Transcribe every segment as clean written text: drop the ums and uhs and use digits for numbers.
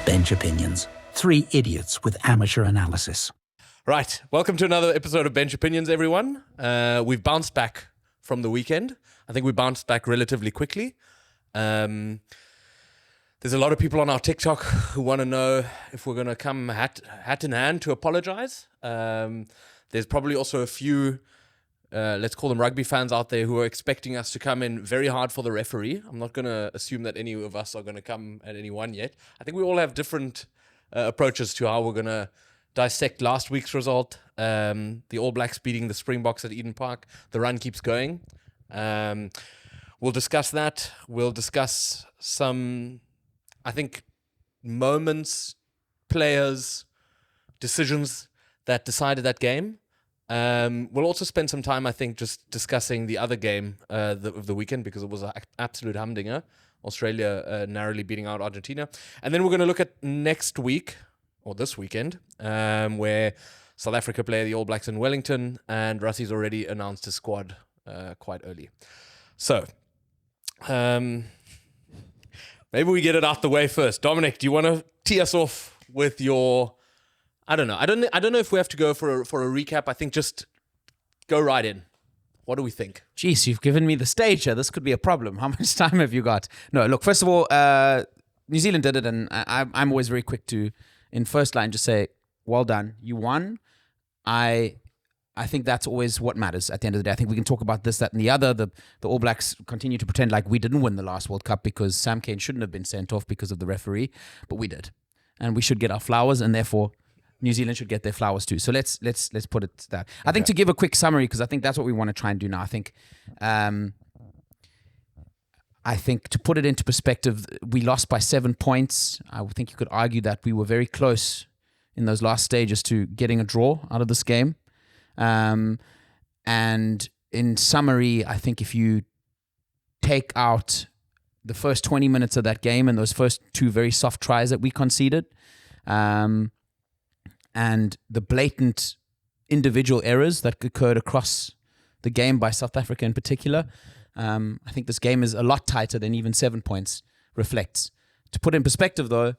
Bench Opinions. Three idiots with amateur analysis. Right, welcome to another episode of Bench Opinions, everyone. We've bounced back from the weekend. I think we bounced back relatively quickly. There's a lot of people on our TikTok who want to know if we're going to come hat in hand to apologize. There's probably also a few, let's call them rugby fans out there who are expecting us to come in very hard for the referee. I'm not going to assume that any of us are going to come at any one yet. I think we all have different approaches to how we're going to dissect last week's result. The All Blacks beating the Springboks at Eden Park. The run keeps going. We'll discuss that. We'll discuss some, I think, moments, players, decisions that decided that game. We'll also spend some time, I think, just discussing the other game of the weekend, because it was an absolute humdinger. Australia narrowly beating out Argentina. And then we're going to look at next week, or this weekend, where South Africa play the All Blacks in Wellington, and Russie's already announced his squad quite early. So, maybe we get it out the way first. Dominic, do you want to tee us off with your... I don't know. I don't know if we have to go for a recap. I think just go right in. What do we think? Jeez, you've given me the stage here. This could be a problem. How much time have you got? No, look, first of all, New Zealand did it, and I'm always very quick to, in first line, just say, well done. You won. I think that's always what matters at the end of the day. I think we can talk about this, that, and the other. The All Blacks continue to pretend like we didn't win the last World Cup because Sam Cane shouldn't have been sent off because of the referee, but we did. And we should get our flowers, and therefore New Zealand should get their flowers too. So let's put it to that. I think to give a quick summary, because I think that's what we want to try and do now. I think to put it into perspective, we lost by 7 points. I think you could argue that we were very close in those last stages to getting a draw out of this game. And in summary, I think if you take out the first 20 minutes of that game and those first two very soft tries that we conceded, and the blatant individual errors that occurred across the game by South Africa in particular, I think this game is a lot tighter than even 7 points reflects. To put in perspective though,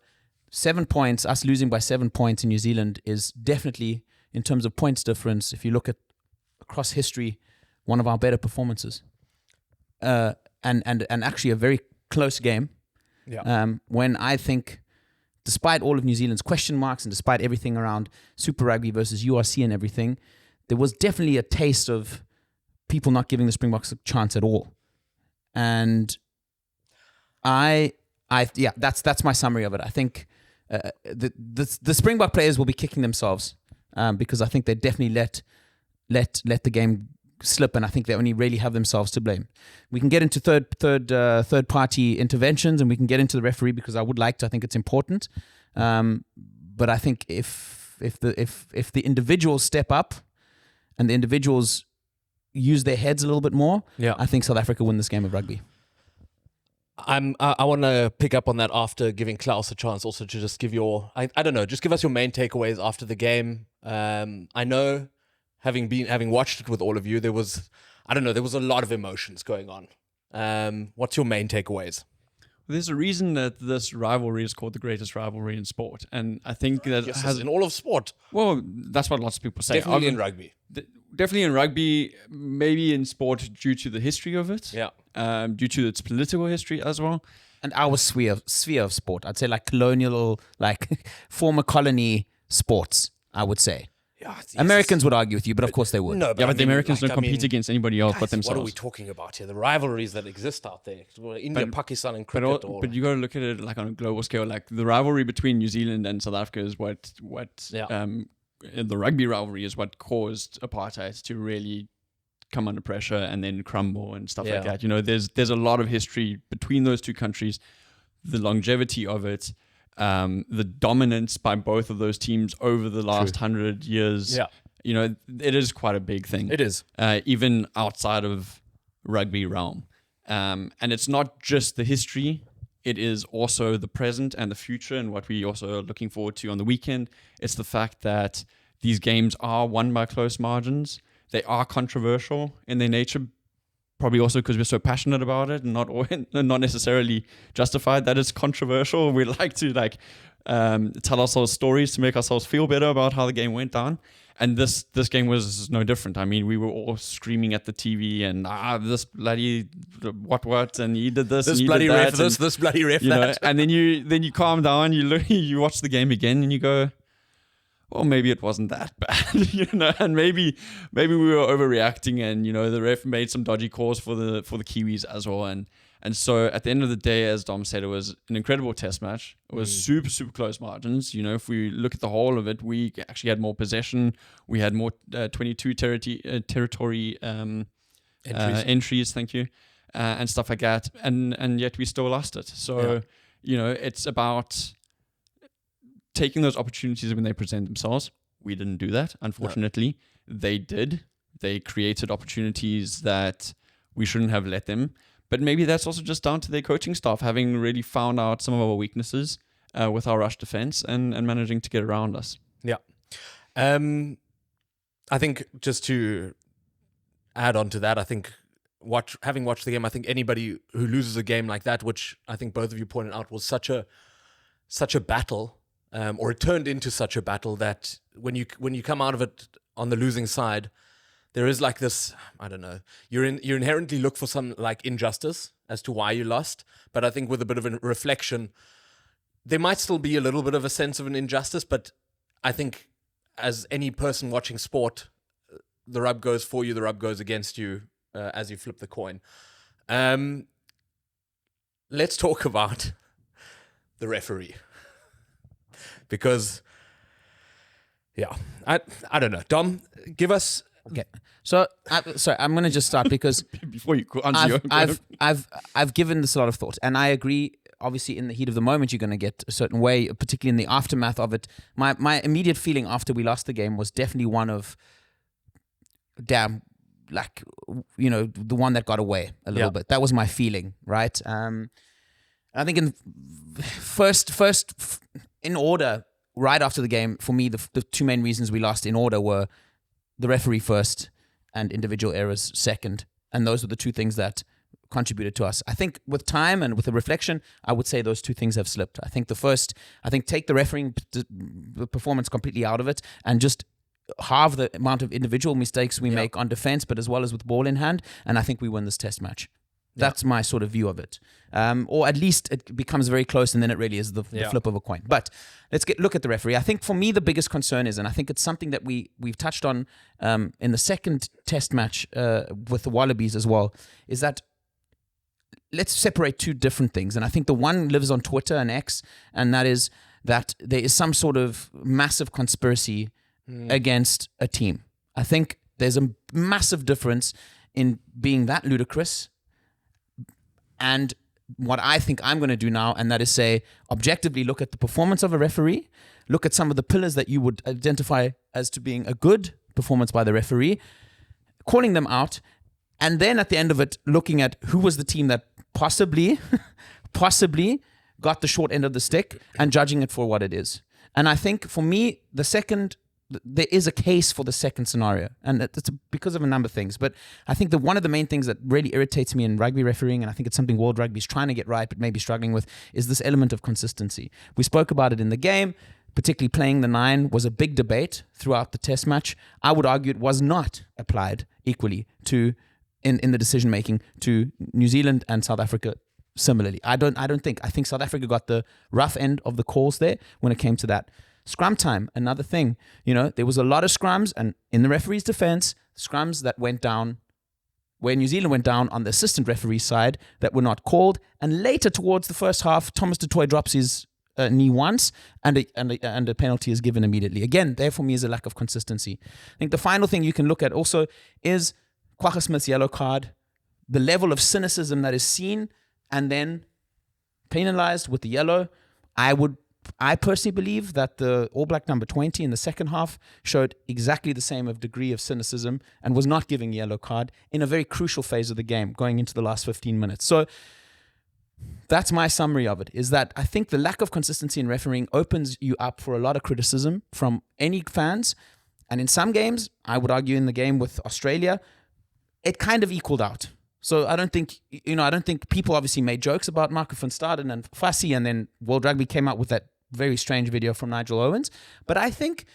7 points, us losing by 7 points in New Zealand is definitely, in terms of points difference, if you look at across history, one of our better performances. And actually a very close game. Yeah. When I think, despite all of New Zealand's question marks and despite everything around Super Rugby versus URC and everything, there was definitely a taste of people not giving the Springboks a chance at all. And that's my summary of it. I think the Springbok players will be kicking themselves because I think they definitely let the game slip, and I think they only really have themselves to blame. We can get into third party interventions, and we can get into the referee because I would like to. I think it's important, but I think if the individuals step up and the individuals use their heads a little bit more, I think South Africa win this game of rugby. I want to pick up on that after giving Klaus a chance also to just give your I don't know, just give us your main takeaways after the game. I know, having watched it with all of you, there was a lot of emotions going on. What's your main takeaways? There's a reason that this rivalry is called the greatest rivalry in sport, and I think that it has in all of sport. Well, that's what lots of people say. Definitely in rugby. Definitely in rugby, maybe in sport due to the history of it. Yeah. Due to its political history as well. And our sphere of sport, I'd say like colonial, like former colony sports, I would say. Yeah, Americans would argue with you, but of course they would. No, but the Americans don't compete against anybody else but themselves. What are we talking about here? The rivalries that exist out there. India, Pakistan, and cricket. But you got to look at it like on a global scale. Like the rivalry between New Zealand and South Africa is what the rugby rivalry is what caused apartheid to really come under pressure and then crumble and stuff like that. You know, there's a lot of history between those two countries, the longevity of it. The dominance by both of those teams over the last 100 years, you know, it is quite a big thing. It is. Even outside of rugby realm. And it's not just the history, it is also the present and the future, and what we also are looking forward to on the weekend. It's the fact that these games are won by close margins. They are controversial in their nature, probably also because we're so passionate about it and not necessarily justified that it's controversial. We like to tell ourselves stories to make ourselves feel better about how the game went down. And this game was no different. I mean, we were all screaming at the TV and this bloody what, and he did this, This and he bloody did that, ref, this bloody ref, you know, that. and then you calm down, you watch the game again, and you go, well, maybe it wasn't that bad, you know, and maybe we were overreacting, and you know, the ref made some dodgy calls for the Kiwis as well, and so at the end of the day, as Dom said, it was an incredible test match. It was super close margins. You know, if we look at the whole of it, we actually had more possession. We had more 22 territory entries. Thank you, and stuff like that. And yet we still lost it. So you know, it's about taking those opportunities when they present themselves. We didn't do that, unfortunately. No. They did. They created opportunities that we shouldn't have let them. But maybe that's also just down to their coaching staff having really found out some of our weaknesses with our rush defense and managing to get around us. Yeah. I think just to add on to that, I think having watched the game, I think anybody who loses a game like that, which I think both of you pointed out was such a battle, or it turned into such a battle that when you come out of it on the losing side, there is like this, I don't know, you inherently look for some like injustice as to why you lost. But I think with a bit of a reflection, there might still be a little bit of a sense of an injustice. But I think as any person watching sport, the rub goes for you, the rub goes against you as you flip the coin. Let's talk about the referee. Because, yeah, I don't know. Dom, give us... Okay, so I'm going to just start because before you answer I've given this a lot of thought, and I agree. Obviously, in the heat of the moment, you're going to get a certain way, particularly in the aftermath of it. My immediate feeling after we lost the game was definitely one of, damn, like, you know, the one that got away a little bit. That was my feeling, right? I think in first in order, right after the game, for me, the two main reasons we lost in order were the referee first and individual errors second. And those were the two things that contributed to us. I think with time and with a reflection, I would say those two things have slipped. I think take the refereeing performance completely out of it and just halve the amount of individual mistakes we make on defense, but as well as with ball in hand. And I think we win this test match. That's my sort of view of it. Or at least it becomes very close and then it really is the flip of a coin. But let's look at the referee. I think for me, the biggest concern is, and I think it's something that we've touched on in the second test match with the Wallabies as well, is that let's separate two different things. And I think the one lives on Twitter and X, and that is that there is some sort of massive conspiracy against a team. I think there's a massive difference in being that ludicrous and what I think I'm going to do now, and that is say, objectively look at the performance of a referee, look at some of the pillars that you would identify as to being a good performance by the referee, calling them out, and then at the end of it, looking at who was the team that possibly got the short end of the stick and judging it for what it is. And I think for me, there is a case for the second scenario, and it's because of a number of things. But I think that one of the main things that really irritates me in rugby refereeing, and I think it's something World Rugby is trying to get right but maybe struggling with, is this element of consistency. We spoke about it in the game, particularly playing the 9 was a big debate throughout the test match. I would argue it was not applied equally to in the decision making to New Zealand and South Africa. Similarly, I think South Africa got the rough end of the calls there when it came to that. Scrum time, another thing. You know, there was a lot of scrums, and in the referee's defense, scrums that went down, where New Zealand went down on the assistant referee side that were not called. And later towards the first half, Thomas du Toit drops his knee once, and a penalty is given immediately. Again, there for me is a lack of consistency. I think the final thing you can look at also is Kwagga Smith's yellow card, the level of cynicism that is seen, and then penalized with the yellow. I personally believe that the All Black number 20 in the second half showed exactly the same degree of cynicism and was not giving a yellow card in a very crucial phase of the game, going into the last 15 minutes. So that's my summary of it, is that I think the lack of consistency in refereeing opens you up for a lot of criticism from any fans. And in some games, I would argue in the game with Australia, it kind of equaled out. So I don't think people obviously made jokes about Marco van Staden and Fassi, and then World Rugby came out with that very strange video from Nigel Owens. But I think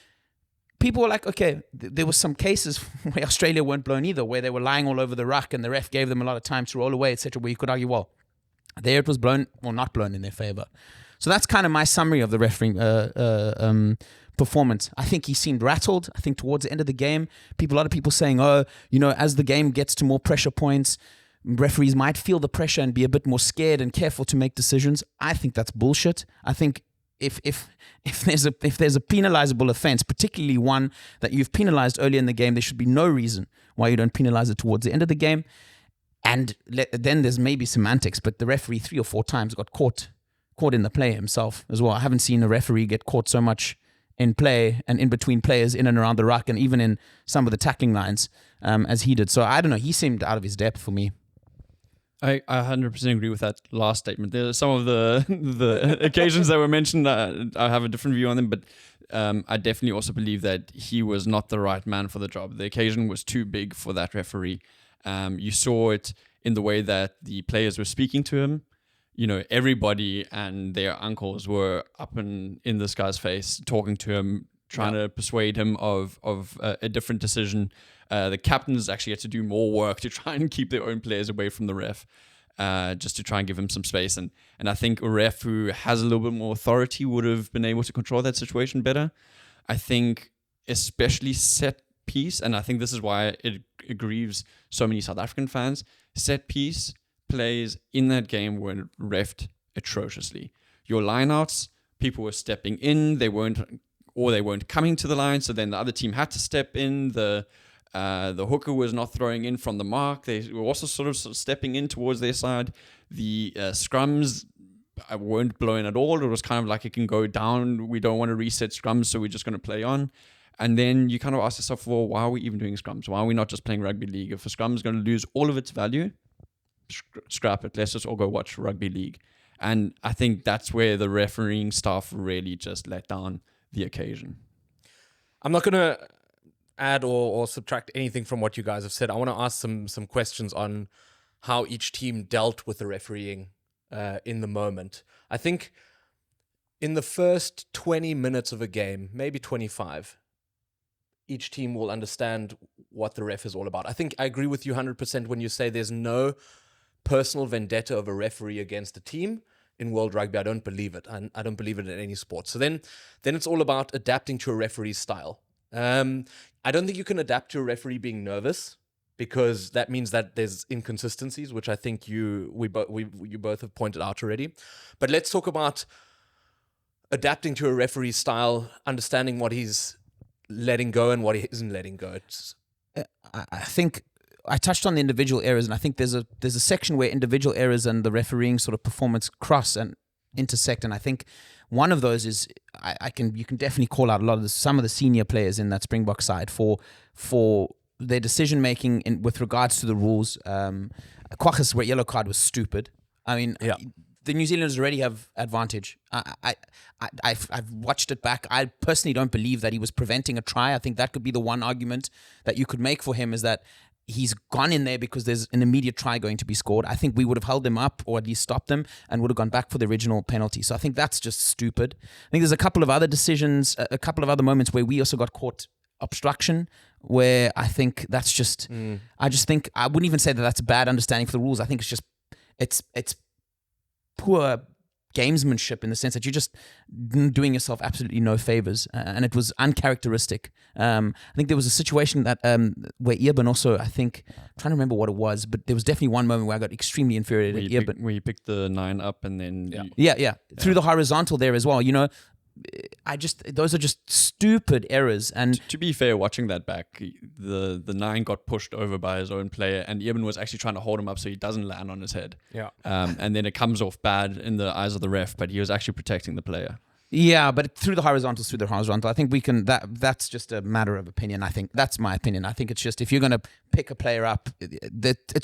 people were like, okay, there were some cases where Australia weren't blown either, where they were lying all over the ruck and the ref gave them a lot of time to roll away, etc., where you could argue, well, there it was blown or not blown in their favor. So that's kind of my summary of the refereeing performance. I think he seemed rattled. I think towards the end of the game, a lot of people saying, as the game gets to more pressure points, referees might feel the pressure and be a bit more scared and careful to make decisions. I think that's bullshit. I think if there's a penalizable offense, particularly one that you've penalized earlier in the game, there should be no reason why you don't penalize it towards the end of the game. And then there's maybe semantics, but the referee 3 or 4 times got caught in the play himself as well. I haven't seen a referee get caught so much in play and in between players in and around the ruck and even in some of the tackling lines as he did. So I don't know. He seemed out of his depth for me. I 100% agree with that last statement. There are some of the occasions that were mentioned. I have a different view on them, but I definitely also believe that he was not the right man for the job. The occasion was too big for that referee. You saw it in the way that the players were speaking to him. Everybody and their uncles were up in this guy's face, talking to him, trying to persuade him of a different decision. The captains actually had to do more work to try and keep their own players away from the ref, just to try and give him some space. And I think a ref who has a little bit more authority would have been able to control that situation better. I think especially set piece, and I think this is why it grieves so many South African fans, set piece plays in that game were reffed atrociously. Your lineouts, people were stepping in, they weren't coming to the line, so then the other team had to step in. The hooker was not throwing in from the mark. They were also sort of stepping in towards their side. The scrums weren't blown at all. It was kind of like it can go down. We don't want to reset scrums, so we're just going to play on. And then you kind of ask yourself, well, why are we even doing scrums? Why are we not just playing rugby league? If a scrum is going to lose all of its value, scrap it. Let's just all go watch rugby league. And I think that's where the refereeing staff really just let down the occasion. I'm not going to add or subtract anything from what you guys have said. I want to ask some questions on how each team dealt with the refereeing in the moment. I think in the first 20 minutes of a game, maybe 25, each team will understand what the ref is all about. I think I agree with you 100% when you say there's no personal vendetta of a referee against a team in World Rugby. I don't believe it. I don't believe it in any sport. So then it's all about adapting to a referee's style. I don't think you can adapt to a referee being nervous, because that means that there's inconsistencies, which I think you both have pointed out already. But let's talk about adapting to a referee's style, understanding what he's letting go and what he isn't letting go. I think I touched on the individual errors, and I think there's a section where individual errors and the refereeing sort of performance cross and intersect. And I think one of those is you can definitely call out some of the senior players in that Springbok side for their decision making with regards to the rules. Kwagga's yellow card was stupid. I mean, the New Zealanders already have advantage. I've watched it back. I personally don't believe that he was preventing a try. I think that could be the one argument that you could make for him, is that he's gone in there because there's an immediate try going to be scored. I think we would have held him up, or at least stopped them, and would have gone back for the original penalty. So I think that's just stupid. I think there's a couple of other decisions, a couple of other moments where we also got caught obstruction, where I think that's just, I just think, I wouldn't even say that that's a bad understanding for the rules. I think it's just, it's poor gamesmanship, in the sense that you're just doing yourself absolutely no favors, and it was uncharacteristic. I think there was a situation that where Eben also, I think, I'm trying to remember what it was, but there was definitely one moment where I got extremely infuriated at Eben. Where you picked the 9 up and then... Through the horizontal there as well, those are just stupid errors. And to be fair, watching that back, the 9 got pushed over by his own player, and Eben was actually trying to hold him up so he doesn't land on his head. Yeah. And then it comes off bad in the eyes of the ref, but he was actually protecting the player. Yeah, but through the horizontal, I think we can. That's just a matter of opinion. I think that's my opinion. I think it's just, if you're going to pick a player up,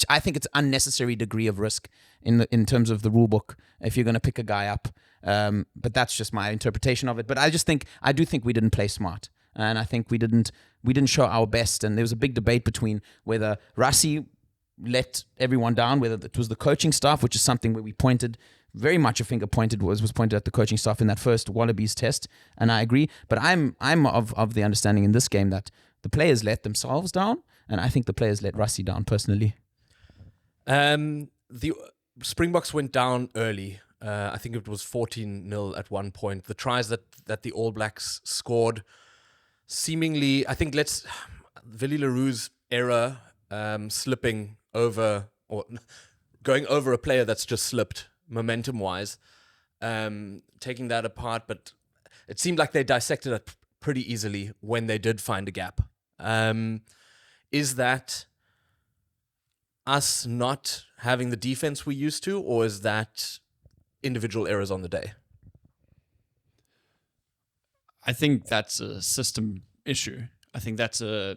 I think it's unnecessary degree of risk in terms of the rule book if you're going to pick a guy up. But that's just my interpretation of it. But I do think we didn't play smart, and I think we didn't show our best. And there was a big debate between whether Rassie let everyone down, whether it was the coaching staff, which is something where we pointed very much a finger was pointed at the coaching staff in that first Wallabies test, and I agree. But I'm of the understanding in this game that the players let themselves down, and I think the players let Rassie down personally. The Springboks went down early. I think it was 14-0 at one point. The tries that the All Blacks scored, seemingly, I think Willie Leroux's error, slipping over or going over a player that's just slipped momentum-wise, taking that apart. But it seemed like they dissected it pretty easily when they did find a gap. Is that us not having the defense we used to, or is that individual errors on the day? I think that's a system issue. I think that's the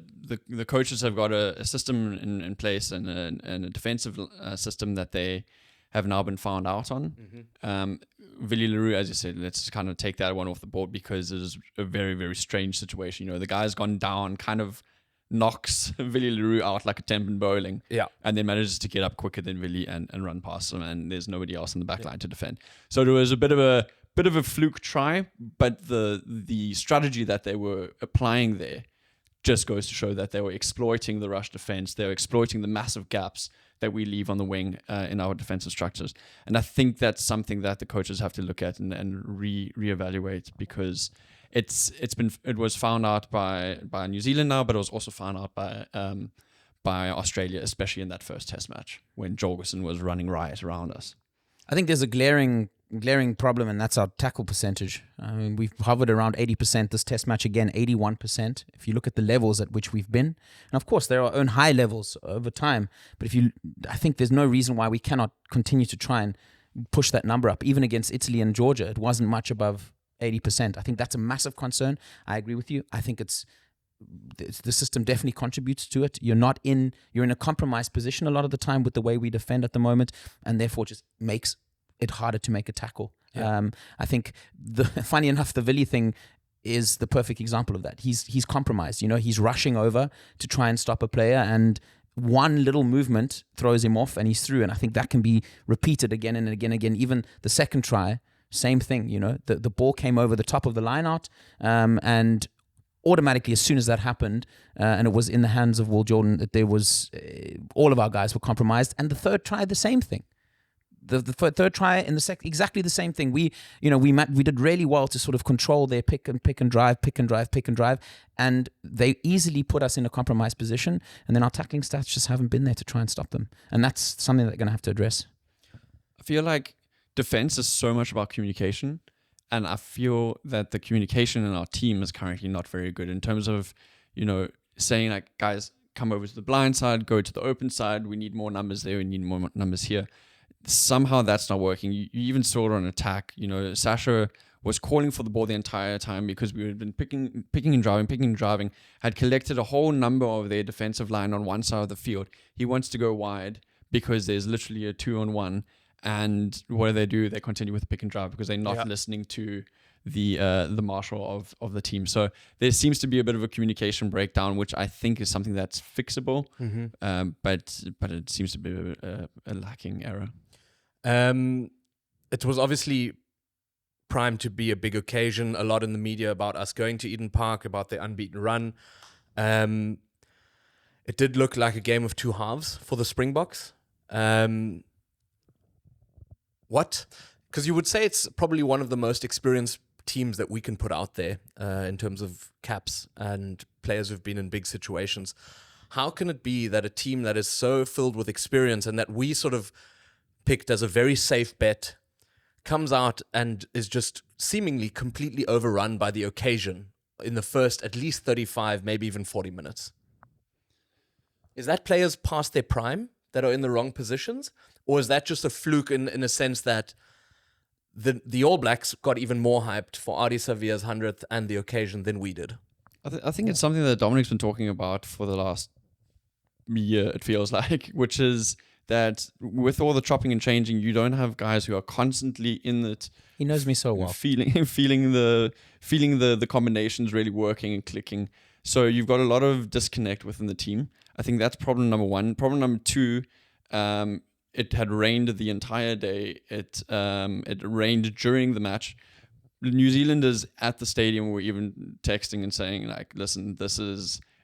coaches have got a system in place and a defensive system that they have now been found out on. Willie Leroux, as you said, let's just kind of take that one off the board because it is a very, very strange situation. The guy's gone down, kind of knocks Willie Leroux out like a temp in bowling, and then manages to get up quicker than Willie and run past him, and there's nobody else in the back line to defend. So there was a bit of a fluke try, but the strategy that they were applying there just goes to show that they were exploiting the rush defense. They were exploiting the massive gaps that we leave on the wing in our defensive structures. And I think that's something that the coaches have to look at and reevaluate, because it was found out by New Zealand now, but it was also found out by Australia, especially in that first test match when Jorgensen was running riot around us. I think there's a glaring problem, and that's our tackle percentage. I mean, we've hovered around 80%. This test match, again, 81%. If you look at the levels at which we've been, and of course there are own high levels over time, but I think there's no reason why we cannot continue to try and push that number up. Even against Italy and Georgia, it wasn't much above 80%. I think that's a massive concern. I agree with you. I think the system definitely contributes to it. You're in a compromised position a lot of the time with the way we defend at the moment, and therefore just makes it harder to make a tackle. I think funny enough, the Willie thing is the perfect example of that. He's compromised. He's rushing over to try and stop a player, and one little movement throws him off and he's through. And I think that can be repeated again and again and again. Even the second try, same thing. The ball came over the top of the line out, and automatically, as soon as that happened, and it was in the hands of Will Jordan, that there was all of our guys were compromised. And the third try, the same thing. The third try in the exactly the same thing. We did really well to sort of control their pick and drive, and they easily put us in a compromised position. And then our tackling stats just haven't been there to try and stop them. And that's something that they're going to have to address. I feel like defense is so much about communication. And I feel that the communication in our team is currently not very good in terms of, saying like, guys, come over to the blind side, go to the open side. We need more numbers there. We need more numbers here. Somehow that's not working. You even saw it on attack. Sasha was calling for the ball the entire time because we had been picking and driving, had collected a whole number of their defensive line on one side of the field. He wants to go wide because there's literally a 2-on-1. And what do? They continue with the pick and drive because they're not listening to the marshal of the team. So there seems to be a bit of a communication breakdown, which I think is something that's fixable. But it seems to be a lacking error. It was obviously primed to be a big occasion. A lot in the media about us going to Eden Park, about the unbeaten run. It did look like a game of two halves for the Springboks. What? Because you would say it's probably one of the most experienced teams that we can put out there in terms of caps and players who've been in big situations. How can it be that a team that is so filled with experience and that we sort of picked as a very safe bet comes out and is just seemingly completely overrun by the occasion in the first at least 35, maybe even 40 minutes? Is that players past their prime that are in the wrong positions? Or is that just a fluke in a sense that the All Blacks got even more hyped for Ardie Savea's 100th and the occasion than we did? I think it's something that Dominic's been talking about for the last year, it feels like, which is that with all the chopping and changing, you don't have guys who are constantly in it. He knows me so well. Feeling the combinations really working and clicking. So you've got a lot of disconnect within the team. I think that's problem number one. Problem number two it had rained the entire day. It rained during the match. New Zealanders at the stadium were even texting and saying, like, listen, what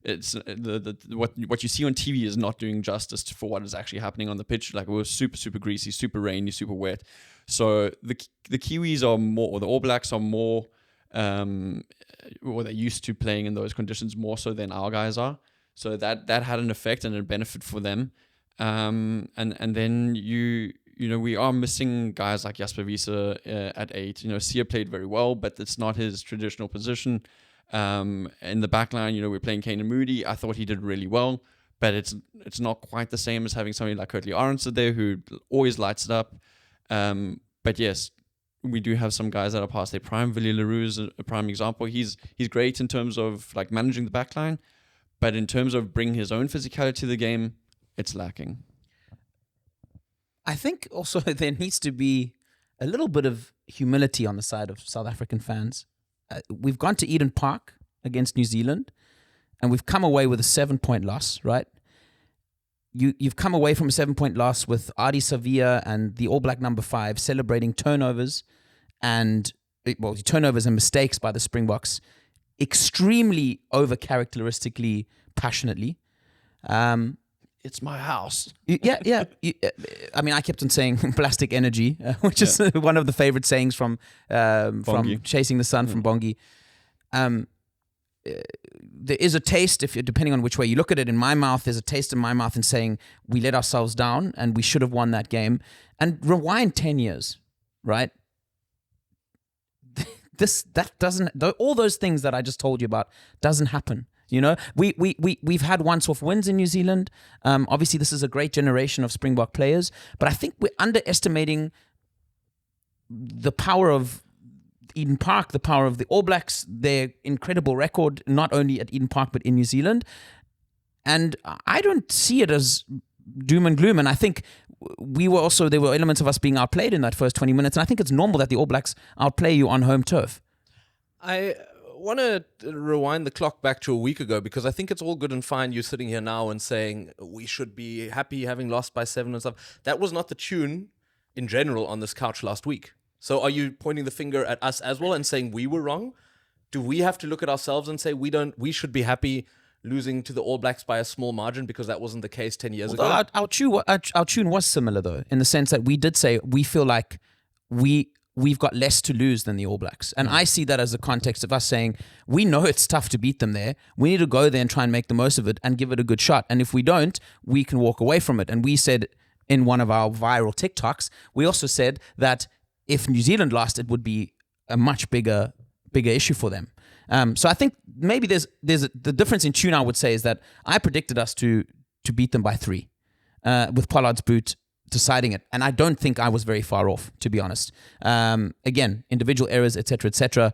you see on TV is not doing justice for what is actually happening on the pitch. Like, it was super, super greasy, super rainy, super wet. So the Kiwis are more, or the All Blacks are more, or they're used to playing in those conditions more so than our guys are. So that had an effect and a benefit for them. And then we are missing guys like Jasper Wiese at 8. Sia played very well, but it's not his traditional position. In the back line, we're playing Kane and Moody. I thought he did really well, but it's not quite the same as having somebody like Kurtley Arendse there who always lights it up. But yes, we do have some guys that are past their prime. Villiers Leroux is a prime example. He's great in terms of like managing the back line, but in terms of bringing his own physicality to the game, it's lacking. I think also there needs to be a little bit of humility on the side of South African fans. We've gone to Eden Park against New Zealand, and we've come away with a 7-point loss, right? You've come away from a 7-point loss with Ardie Savia and the All Black number 5 celebrating turnovers and mistakes by the Springboks extremely over-characteristically, passionately. It's my house. Yeah. I mean, I kept on saying plastic energy, which is one of the favorite sayings from Chasing the Sun from Bongi. There is a taste, depending on which way you look at it, in my mouth, there's a taste in my mouth in saying we let ourselves down and we should have won that game. And rewind 10 years, right? All those things that I just told you about doesn't happen. We've had once-off wins in New Zealand. Obviously, this is a great generation of Springbok players, but I think we're underestimating the power of Eden Park, the power of the All Blacks, their incredible record, not only at Eden Park, but in New Zealand. And I don't see it as doom and gloom. And I think there were elements of us being outplayed in that first 20 minutes. And I think it's normal that the All Blacks outplay you on home turf. I want to rewind the clock back to a week ago, because I think it's all good and fine you sitting here now and saying we should be happy having lost by 7 and stuff. That was not the tune in general on this couch last week. So are you pointing the finger at us as well and saying we were wrong? Do we have to look at ourselves and say we should be happy losing to the All Blacks by a small margin because that wasn't the case 10 years ago? Our tune was similar, though, in the sense that we did say we feel like we've got less to lose than the All Blacks. And I see that as a context of us saying, we know it's tough to beat them there. We need to go there and try and make the most of it and give it a good shot. And if we don't, we can walk away from it. And we said in one of our viral TikToks, we also said that if New Zealand lost, it would be a much bigger issue for them. So I think maybe the difference in tune, I would say, is that I predicted us to beat them by 3 with Pollard's boot deciding it. And I don't think I was very far off, to be honest. Again, individual errors, etc., etc.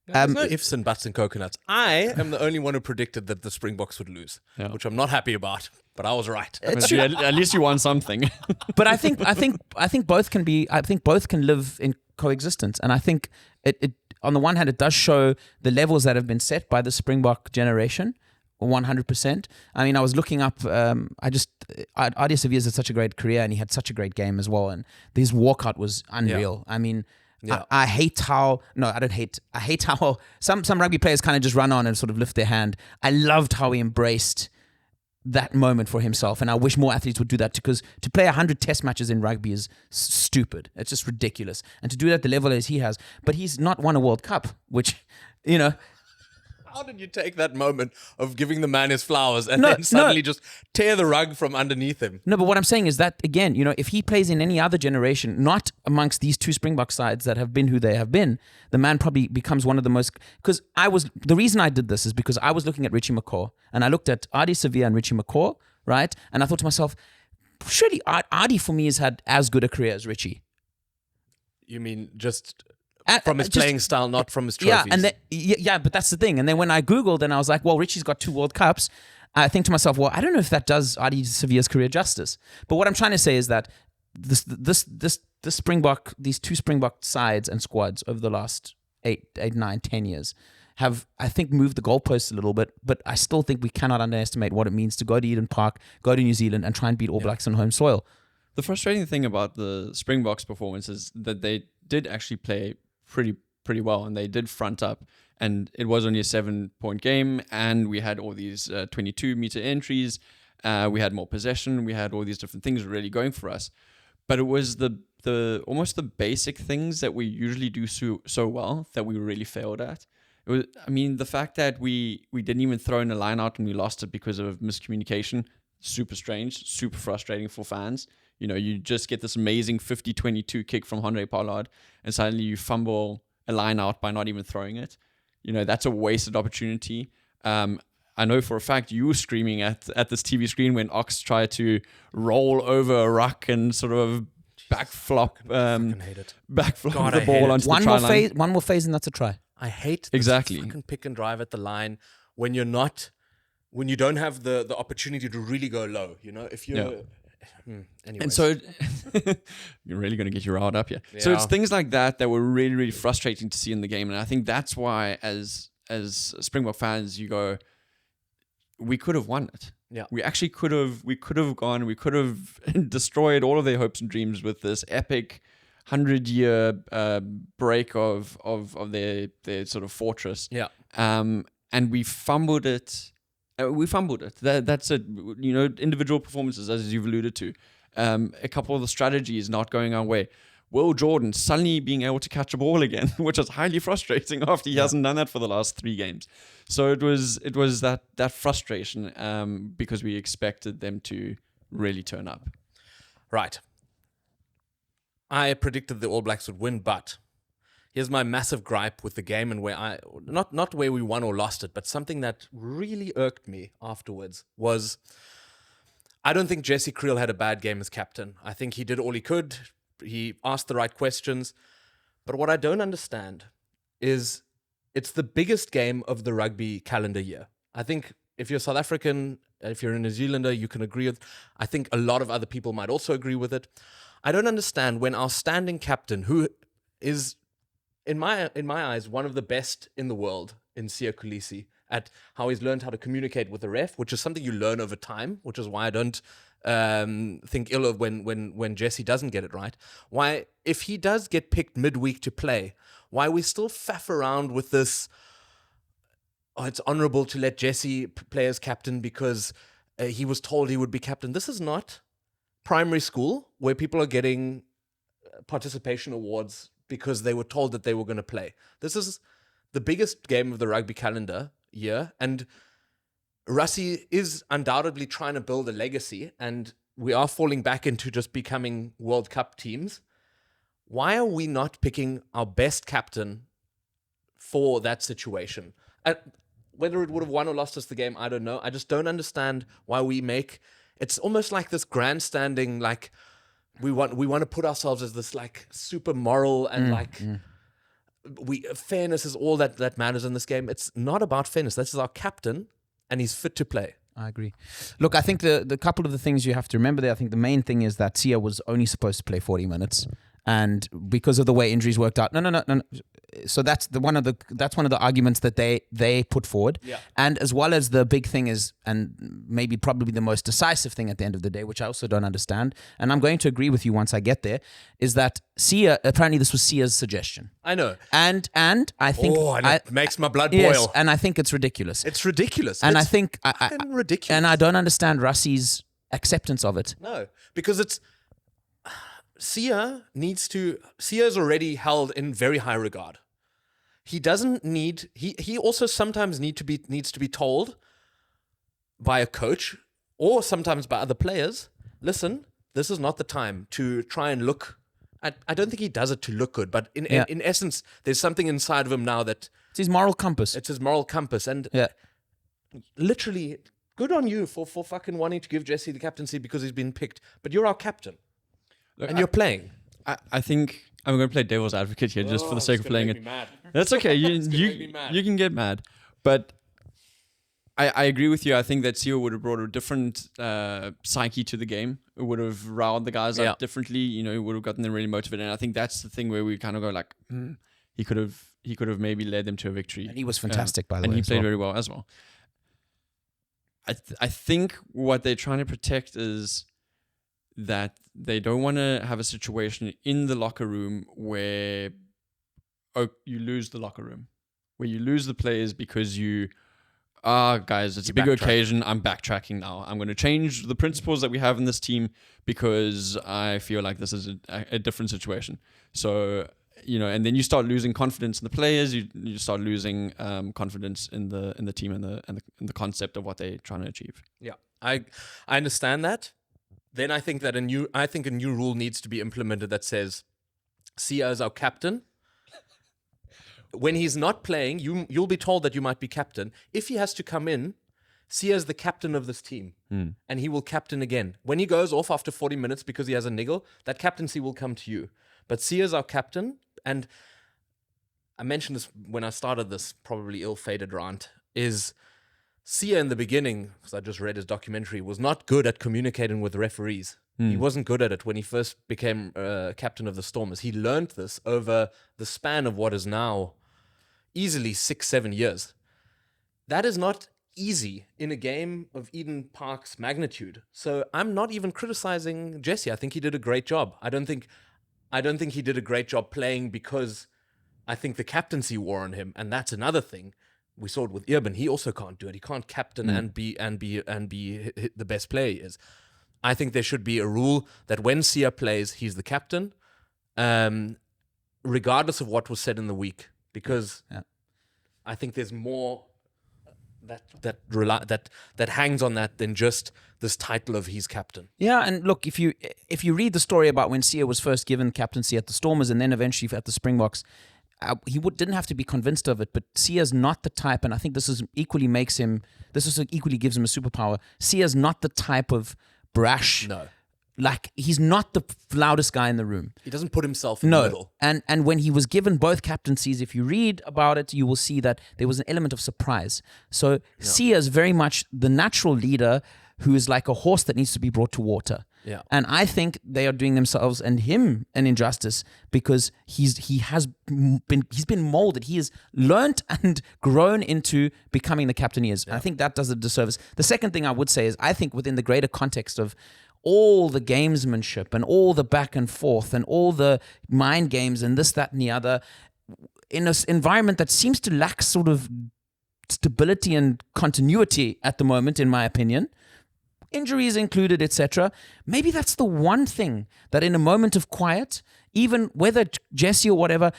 There's no ifs and buts and coconuts. I am the only one who predicted that the Springboks would lose, which I'm not happy about, but I was right. At least you won something. But I think both can be. I think both can live in coexistence, and I think it on the one hand it does show the levels that have been set by the Springbok generation. 100%. I mean, I was looking up. Ardie Savia had such a great career, and he had such a great game as well. And his walkout was unreal. Yeah. I mean, I hate how. No, I don't hate. I hate how some rugby players kind of just run on and sort of lift their hand. I loved how he embraced that moment for himself, and I wish more athletes would do that, because to play 100 test matches in rugby is stupid. It's just ridiculous, and to do it at the level as he has. But he's not won a World Cup, which, you know. How did you take that moment of giving the man his flowers and then suddenly just tear the rug from underneath him? No, but what I'm saying is that, again, you know, if he plays in any other generation, not amongst these two Springbok sides that have been who they have been, the man probably becomes one of the most... Because the reason I did this is because I was looking at Richie McCaw, and I looked at Ardie Savia and Richie McCaw, right? And I thought to myself, surely Ardie for me has had as good a career as Richie. You mean just... From his playing style, not from his trophies. Yeah, but that's the thing. And then when I Googled, and I was like, well, Richie's got 2 World Cups. I think to myself, well, I don't know if that does Ardie Savia's career justice. But what I'm trying to say is that this Springbok, these 2 Springbok sides and squads over the last 8, 9, 10 years have, I think, moved the goalposts a little bit. But I still think we cannot underestimate what it means to go to Eden Park, go to New Zealand, and try and beat All Blacks on home soil. The frustrating thing about the Springboks performance is that they did actually play pretty well, and they did front up, and it was only a 7-point game, and we had all these 22-meter entries, we had more possession, we had all these different things really going for us, but it was the almost the basic things that we usually do so well that we really failed at. It was, I mean, the fact that we didn't even throw in a line out and we lost it because of miscommunication, super strange, super frustrating for fans. You know, you just get this amazing 50-22 kick from Henry Pollard, and suddenly you fumble a line out by not even throwing it. You know, that's a wasted opportunity. I know for a fact you were screaming at this TV screen when Ox tried to roll over a ruck and sort of backflop the ball onto the try line. One more phase and that's a try. I hate exactly fucking pick and drive at the line when you don't have the opportunity to really go low. You know, if you're anyways. And so you're really going to get you riled up here. Yeah. So it's things like that were really, really frustrating to see in the game, and I think that's why as Springbok fans you go, we could have won it. Yeah, we actually could have. We could have destroyed all of their hopes and dreams with this epic 100-year break of their sort of fortress. Yeah. And we fumbled it. That's it. You know, individual performances, as you've alluded to. A couple of the strategies not going our way. Will Jordan suddenly being able to catch a ball again, which is highly frustrating after he hasn't done that for the last 3 games. So it was that frustration because we expected them to really turn up. Right. I predicted the All Blacks would win, but here's my massive gripe with the game, and where not where we won or lost it, but something that really irked me afterwards was I don't think Jesse Creel had a bad game as captain. I think he did all he could. He asked the right questions. But what I don't understand is it's the biggest game of the rugby calendar year. I think if you're South African, if you're a New Zealander, you can agree with. I think a lot of other people might also agree with it. I don't understand when our standing captain, who is, in my eyes, one of the best in the world in Sia Kolisi, at how he's learned how to communicate with the ref, which is something you learn over time, which is why I don't think ill of when Jesse doesn't get it right. Why, if he does get picked midweek to play, why we still faff around with this, it's honorable to let Jesse play as captain because he was told he would be captain. This is not primary school where people are getting participation awards because they were told that they were going to play. This is the biggest game of the rugby calendar year, and Rassie is undoubtedly trying to build a legacy, and we are falling back into just becoming World Cup teams. Why are we not picking our best captain for that situation? Whether it would have won or lost us the game, I don't know. I just don't understand why we make... It's almost like this grandstanding, like we want to put ourselves as this like super moral and fairness is all that matters in this game. It's not about fairness. This is our captain, and he's fit to play. I agree. Look, I think the couple of the things you have to remember there, I think the main thing is that Sia was only supposed to play 40 minutes. And because of the way injuries worked out, no. So that's one of the arguments that they put forward. Yeah. And as well as the big thing is, and maybe probably the most decisive thing at the end of the day, which I also don't understand, and I'm going to agree with you once I get there, is that Sia, apparently this was Sia's suggestion. I know. And I think... it makes my blood boil. Yes, and I think it's ridiculous. It's ridiculous. And it's I think... ridiculous. And I don't understand Rassie's acceptance of it. No, because it's... Sia is already held in very high regard. He doesn't need... He also sometimes needs to be told by a coach or sometimes by other players, listen, this is not the time to try and look... I don't think he does it to look good, but in essence, there's something inside of him now that... It's his moral compass. It's his moral compass. And literally, good on you for fucking wanting to give Jesse the captaincy because he's been picked. But you're our captain. Look, and you're playing. I think I'm going to play devil's advocate here just for the sake of playing it. That's okay. You can get mad. But I agree with you. I think that Sia would have brought a different psyche to the game. It would have riled the guys up differently. You know, it would have gotten them really motivated. And I think that's the thing where we kind of go like, he could have maybe led them to a victory. And he was fantastic, by the way. And he played very well as well. I think what they're trying to protect is that they don't want to have a situation in the locker room where you lose the locker room, where you lose the players because guys, it's a big occasion. I'm backtracking now. I'm going to change the principles that we have in this team because I feel like this is a different situation. So, and then you start losing confidence in the players. You start losing confidence in the team and the concept of what they're trying to achieve. Yeah, I understand that. Then I think that a new rule needs to be implemented that says Sia is our captain. When he's not playing, you'll be told that you might be captain. If he has to come in, Sia is the captain of this team, and he will captain again. When he goes off after 40 minutes because he has a niggle, that captaincy will come to you. But Sia is our captain, and I mentioned this when I started this probably ill-fated rant, is Sia in the beginning, because I just read his documentary, was not good at communicating with referees. He wasn't good at it when he first became captain of the Stormers. He learned this over the span of what is now easily 6-7 years. That is not easy in a game of Eden Park's magnitude. So I'm not even criticizing Jesse. I think he did a great job. I don't think he did a great job playing because I think the captaincy wore on him, and that's another thing. We saw it with Irben. He also can't do it. He can't captain and be the best player he is. I think there should be a rule that when Sia plays, he's the captain, regardless of what was said in the week, because I think there's more that hangs on that than just this title of he's captain. Yeah, and look, if you read the story about when Sia was first given captaincy at the Stormers and then eventually at the Springboks, he didn't have to be convinced of it, but Sia's not the type, and I think this equally gives him a superpower. Sia's not the type of brash. No. Like, he's not the loudest guy in the room. He doesn't put himself in the middle. And when he was given both captaincies, if you read about it, you will see that there was an element of surprise. So Sia is very much the natural leader who is like a horse that needs to be brought to water. Yeah. And I think they are doing themselves and him an injustice because he's been molded. He has learnt and grown into becoming the captain he is. Yeah. I think that does a disservice. The second thing I would say is I think within the greater context of all the gamesmanship and all the back and forth and all the mind games and this, that, and the other, in this environment that seems to lack sort of stability and continuity at the moment, in my opinion, injuries included, etc. Maybe that's the one thing that in a moment of quiet, even whether Jesse or whatever,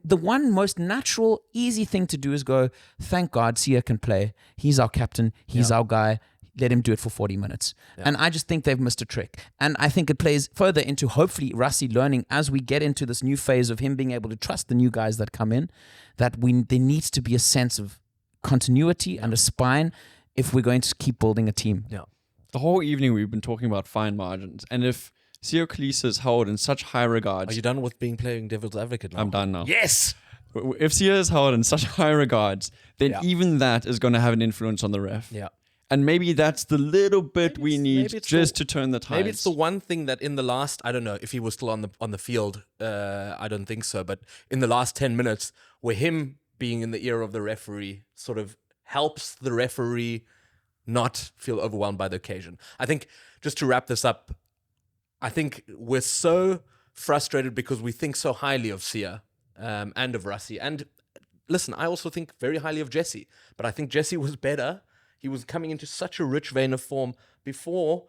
the one most natural, easy thing to do is go, thank God Sia can play. He's our captain. He's our guy. Let him do it for 40 minutes. Yeah. And I just think they've missed a trick. And I think it plays further into hopefully Rassie learning as we get into this new phase of him being able to trust the new guys that come in, that there needs to be a sense of continuity and a spine if we're going to keep building a team. Yeah. The whole evening we've been talking about fine margins, and if Siya Kolisi is held in such high regards... Are you done with playing devil's advocate now? I'm done now. Yes! If Siya is held in such high regards, then even that is going to have an influence on the ref. Yeah. And maybe that's the little bit we need just to turn the tides. Maybe it's the one thing that in the last, I don't know, if he was still on the field, I don't think so, but in the last 10 minutes, where him being in the ear of the referee sort of helps the referee not feel overwhelmed by the occasion. I think, just to wrap this up, I think we're so frustrated because we think so highly of Sia and of Rassie. And listen, I also think very highly of Jesse, but I think Jesse was better. He was coming into such a rich vein of form before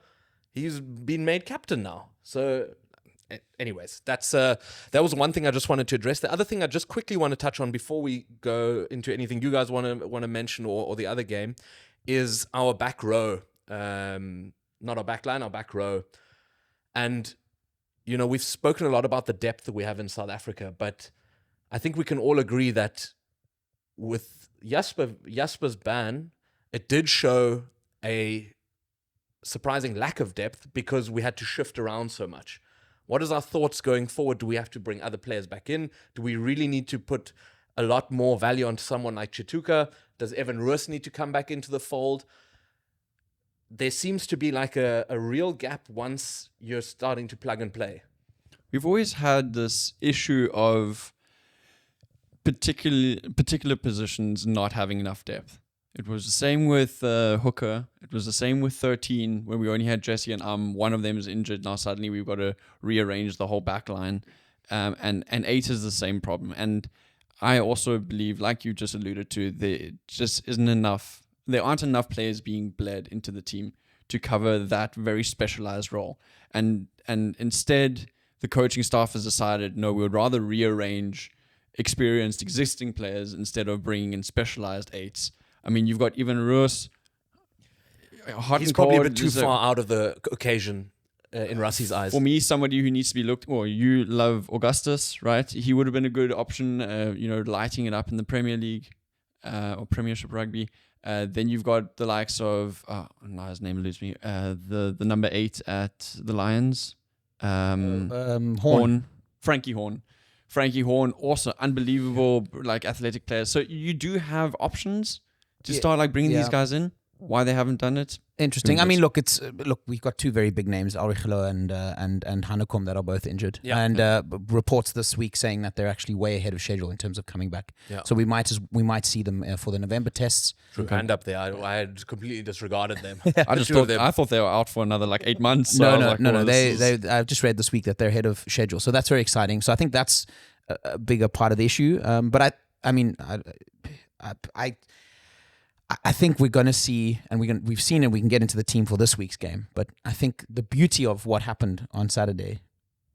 he's been made captain now. So anyways, that was one thing I just wanted to address. The other thing I just quickly want to touch on before we go into anything you guys want to mention or the other game is our back row. Not our back line, our back row. And, we've spoken a lot about the depth that we have in South Africa, but I think we can all agree that with Jasper's ban, it did show a surprising lack of depth because we had to shift around so much. What is our thoughts going forward? Do we have to bring other players back in? Do we really need to put a lot more value onto someone like Chituka? Does Evan Roos need to come back into the fold? There seems to be like a real gap once you're starting to plug and play. We've always had this issue of particular positions not having enough depth. It was the same with Hooker. It was the same with 13, where we only had Jesse and one of them is injured. Now suddenly we've got to rearrange the whole back line. And 8 is the same problem. And I also believe, like you just alluded to, there just isn't enough. There aren't enough players being bled into the team to cover that very specialized role. And instead, the coaching staff has decided, no, we would rather rearrange experienced existing players instead of bringing in specialized 8s. I mean, you've got even Roos. He's probably a bit too far out of the occasion in Russie's eyes. For me, somebody who needs to be looked. Or you love Augustus, right? He would have been a good option. Lighting it up in the Premier League or Premiership rugby. Then you've got the likes of now his name eludes me. The number 8 at the Lions, Horn. Frankie Horn, also unbelievable like athletic players. So you do have options to start like bringing these guys in. Why they haven't done it? Interesting. I mean, look, we've got two very big names, Aurichelo and Hanekom, that are both injured, reports this week saying that they're actually way ahead of schedule in terms of coming back. Yeah. So we might see them for the November tests. True. Hand up there. I had completely disregarded them. I thought they were out for another like 8 months. So No. I've just read this week that they're ahead of schedule, so that's very exciting. So I think that's a bigger part of the issue. But I think we're going to see, and we've seen it, we can get into the team for this week's game, but I think the beauty of what happened on Saturday,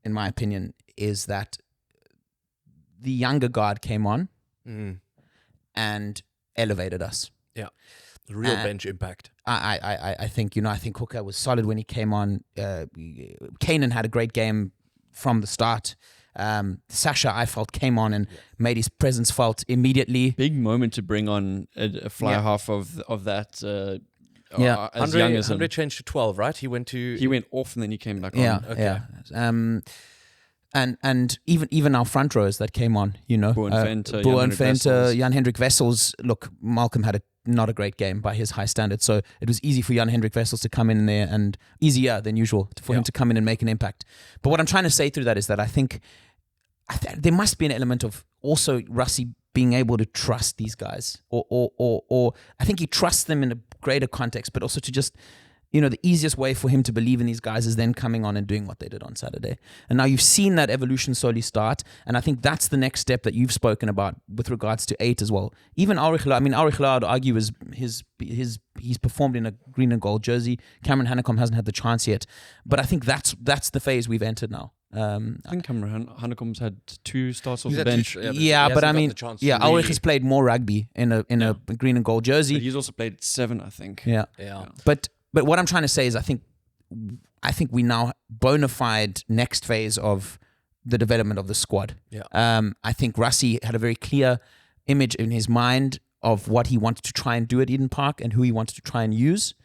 in my opinion, is that the younger guard came on and elevated us. Yeah. Real bench impact. I think, I think Hooker was solid when he came on. Kanan had a great game from the start. Sasha, I felt, came on and made his presence felt immediately. Big moment to bring on a fly half of that. As young as him. Andre changed to 12, right? He went off and then he came back on. Okay. And even our front rowers that came on, Boer and Venter, Jan-Hendrik Wessels. Look, Malcolm had not a great game by his high standards, so it was easy for Jan-Hendrik Wessels to come in there, and easier than usual for him to come in and make an impact. But what I'm trying to say through that is that I think there must be an element of also Russie being able to trust these guys, or I think he trusts them in a greater context, but also to just, the easiest way for him to believe in these guys is then coming on and doing what they did on Saturday. And now you've seen that evolution slowly start, and I think that's the next step that you've spoken about with regards to 8 as well. Even Aurichelo, I'd argue, is he's performed in a green and gold jersey. Cameron Hanekom hasn't had the chance yet, but I think that's the phase we've entered now. I think Cameron Hanekom's had 2 starts off the bench. Aurich has played more rugby in a green and gold jersey. But he's also played 7, I think. Yeah. But what I'm trying to say is I think we now bona fide next phase of the development of the squad. Yeah. I think Russie had a very clear image in his mind of what he wanted to try and do at Eden Park and who he wanted to try and use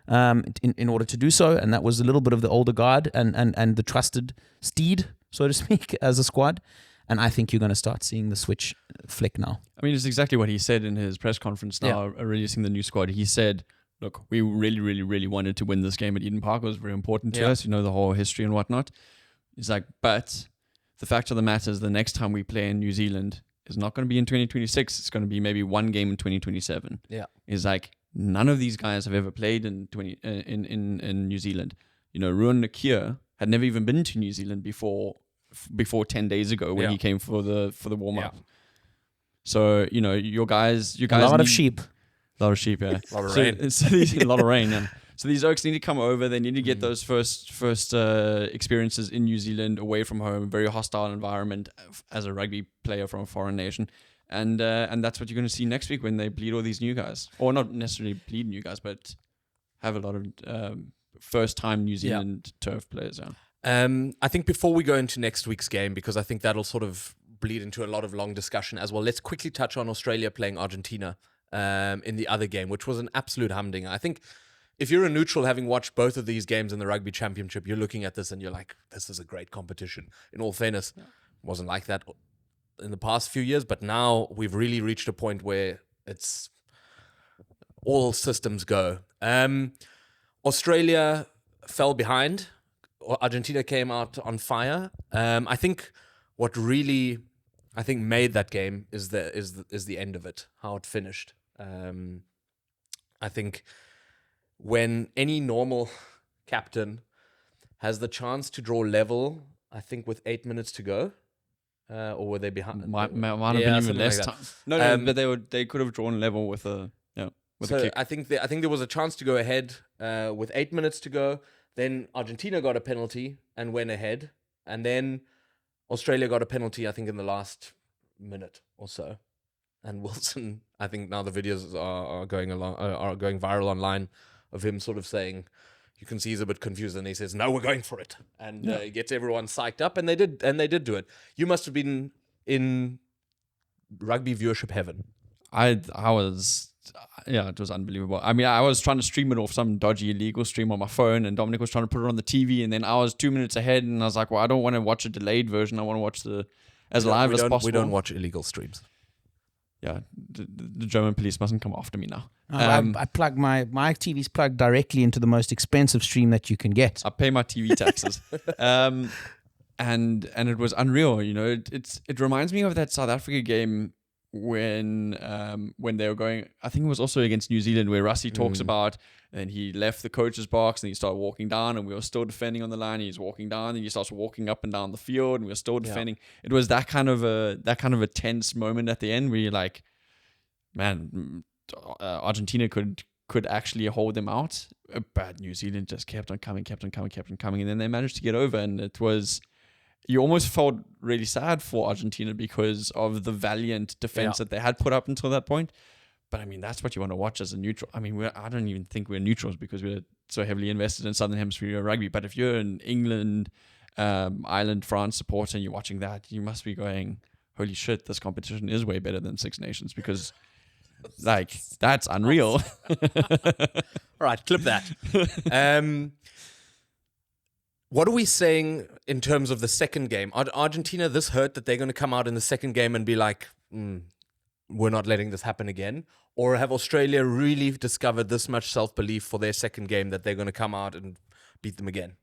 in order to do so. And that was a little bit of the older guard and the trusted steed, so to speak, as a squad. And I think you're going to start seeing the switch flick now. I mean, it's exactly what he said in his press conference now, releasing the new squad. He said, look, we really, really, really wanted to win this game at Eden Park. It was very important to us, the whole history and whatnot. He's like, but the fact of the matter is the next time we play in New Zealand is not going to be in 2026. It's going to be maybe one game in 2027. Yeah. He's like, none of these guys have ever played in New Zealand. Ruan Nakir had never even been to New Zealand before 10 days ago when he came for the warm-up. Yeah. So, your guys a lot of sheep. A lot of sheep, yeah. A lot of rain. A lot of rain, yeah. So these Oaks need to come over. They need to get those first experiences in New Zealand, away from home, very hostile environment as a rugby player from a foreign nation. And that's what you're going to see next week when they bleed all these new guys. Or not necessarily bleed new guys, but have a lot of first-time New Zealand turf players. Yeah. I think before we go into next week's game, because I think that'll sort of bleed into a lot of long discussion as well, let's quickly touch on Australia playing Argentina in the other game, which was an absolute humdinger. I think if you're a neutral, having watched both of these games in the Rugby Championship, you're looking at this and you're like, this is a great competition. In all fairness, it wasn't like that in the past few years, but now we've really reached a point where it's all systems go. Australia fell behind. Argentina came out on fire. I think what really made that game is the end of it, how it finished. I think when any normal captain has the chance to draw level, I think with 8 minutes to go, or were they behind? Might have been even something less like that. time. No, but they could have drawn level with a with a So kick. I think there was a chance to go ahead with 8 minutes to go. Then Argentina got a penalty and went ahead, and then Australia got a penalty, I think, in the last minute or so. And Wilson, I think now the videos are going viral online of him sort of saying, you can see he's a bit confused, and he says, "No, we're going for it," and he gets everyone psyched up, and they did do it. You must have been in rugby viewership heaven. I was, it was unbelievable. I mean, I was trying to stream it off some dodgy illegal stream on my phone, and Dominic was trying to put it on the TV, and then I was 2 minutes ahead, and I was like, well, I don't want to watch a delayed version. I want to watch as live as possible. We don't watch illegal streams. Yeah, the German police mustn't come after me now. I plug my TV's plugged directly into the most expensive stream that you can get. I pay my TV taxes. And it was unreal, it reminds me of that South Africa game when they were going, I think it was also against New Zealand, where Rassie talks about, and he left the coach's box and he started walking down, and we were still defending on the line. He's walking down, and he starts walking up and down the field, and we were still defending. It was that kind of a tense moment at the end where you're like, man, Argentina could actually hold them out, but New Zealand just kept on coming, and then they managed to get over, and it was. You almost felt really sad for Argentina because of the valiant defense that they had put up until that point. But I mean, that's what you want to watch as a neutral. I mean, I don't even think we're neutrals because we're so heavily invested in Southern Hemisphere rugby. But if you're an England, Ireland, France supporter and you're watching that, you must be going, holy shit, this competition is way better than Six Nations, because that's unreal. All right, clip that. What are we saying in terms of the second game? Argentina this hurt that they're going to come out in the second game and be like, we're not letting this happen again? Or have Australia really discovered this much self-belief for their second game that they're going to come out and beat them again?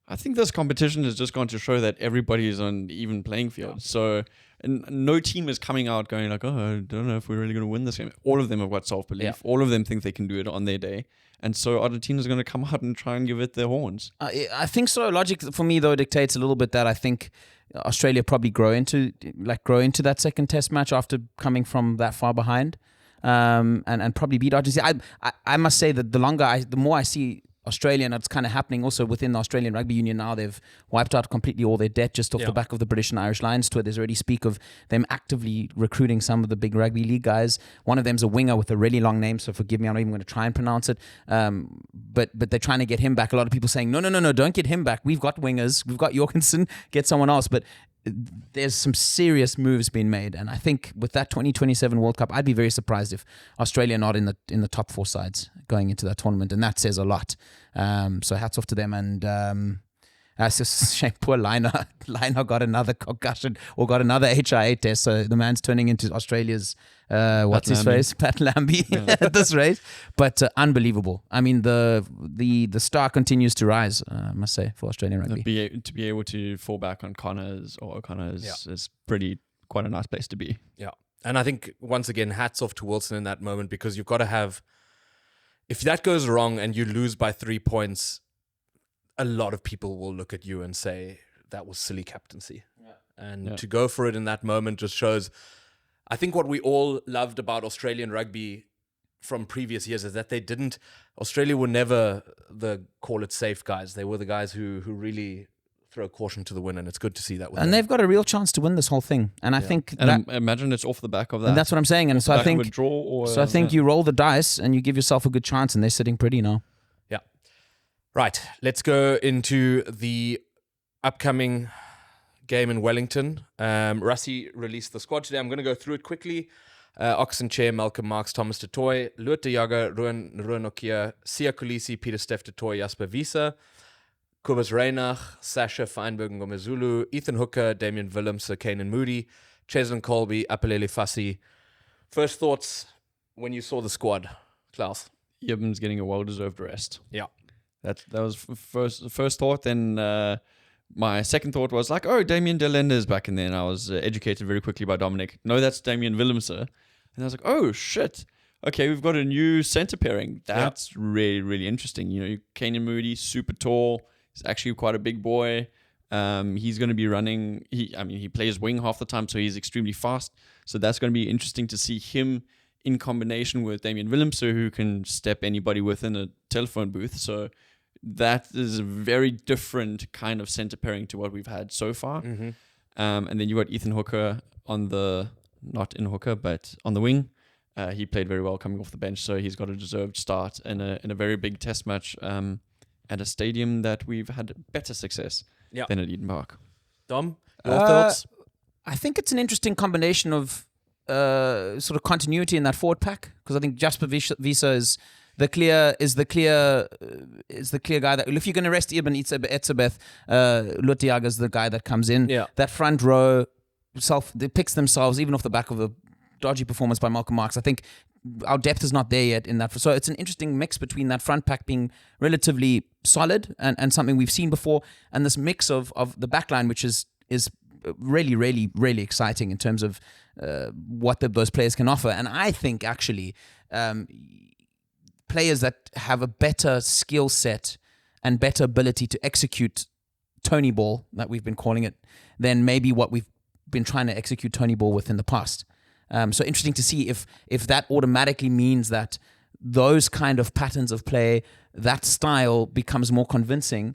I think this competition has just gone to show that everybody is on even playing field. Yeah. So and no team is coming out going like, oh, I don't know if we're really going to win this game. All of them have got self-belief. Yeah. All of them think they can do it on their day. And so Argentina's going to come out and try and give it their horns. I think so. Logic for me, though, dictates a little bit that I think Australia probably grow into that second test match after coming from that far behind, and probably beat Argentina. I must say that the more I see Australia, and it's kind of happening also within the Australian Rugby Union now. They've wiped out completely all their debt just off the back of the British and Irish Lions tour. There's already speak of them actively recruiting some of the big rugby league guys. One of them's a winger with a really long name, so forgive me, I'm not even going to try and pronounce it. But they're trying to get him back. A lot of people saying, no, don't get him back. We've got wingers. We've got Jorgensen. Get someone else. But there's some serious moves being made, and I think with that 2027 World Cup, I'd be very surprised if Australia are not in the top four sides going into that tournament, and that says a lot. So hats off to them, and it's just a shame poor Liner got another concussion or got another HIA test, so the man's turning into Australia's what's his face, Pat Lambie at this rate. But unbelievable. I mean, the star continues to rise, I must say, for Australian rugby. To be able to fall back on O'Connor is quite a nice place to be. Yeah, and I think once again, hats off to Wilson in that moment, because you've got to have. If that goes wrong and you lose by 3 points, a lot of people will look at you and say that was silly captaincy. Yeah. And to go for it in that moment just shows. I think what we all loved about Australian rugby from previous years is that Australia were never the call it safe guys. They were the guys who really throw caution to the wind, and it's good to see that with them. They've got a real chance to win this whole thing. And I think imagine it's off the back of that. And that's what I'm saying. And so I think you roll the dice and you give yourself a good chance, and they're sitting pretty now. Yeah. Right. Let's go into the upcoming game in Wellington. Rassie released the squad today. I'm going to go through it quickly. Oxen Chair, Malcolm Marks, Thomas de Toy, Luat de Jager, Ruan Nokia, Sia Kulisi, Peter Steff de Toy, Jasper Wiese, Kobus Reinach, Sasha Feinberg Ngomezulu, Ethan Hooker, Damian Willems, Kanan Moody, Cheslin Colby, Apelele Fassi. First thoughts when you saw the squad, Klaus? Yibben's getting a well-deserved rest. Yeah. That was first thought. Then my second thought was like, oh, Damien Delende is back. And then I was educated very quickly by Dominic. No, that's Damien Willemse. And I was like, oh, shit. okay, we've got a new center pairing. That's really, really interesting. You know, Kenyon Moody, super tall. He's actually quite a big boy. He's going to be running. He plays wing half the time, so he's extremely fast. So that's going to be interesting to see him in combination with Damian Willemse, who can step anybody within a telephone booth. So that is a very different kind of center pairing to what we've had so far. Mm-hmm. And then you got Ethan Hooker not in hooker, but on the wing. He played very well coming off the bench, so he's got a deserved start in a very big test match at a stadium that we've had better success than at Eden Park. Dom, your thoughts? I think it's an interesting combination of sort of continuity in that forward pack, because I think Jasper Visa is the clear guy that, if you're going to rest Ibn Etzebeth, Lutiaga is the guy that comes in. Yeah. That front row they picks themselves even off the back of a dodgy performance by Malcolm Marx. I think our depth is not there yet in that. So it's an interesting mix between that front pack being relatively solid and something we've seen before, and this mix of the back line, which is really, really, really exciting in terms of what those players can offer. And I think actually players that have a better skill set and better ability to execute Tony ball, that we've been calling it, than maybe what we've been trying to execute Tony ball with in the past. So interesting to see if that automatically means that those kind of patterns of play, that style becomes more convincing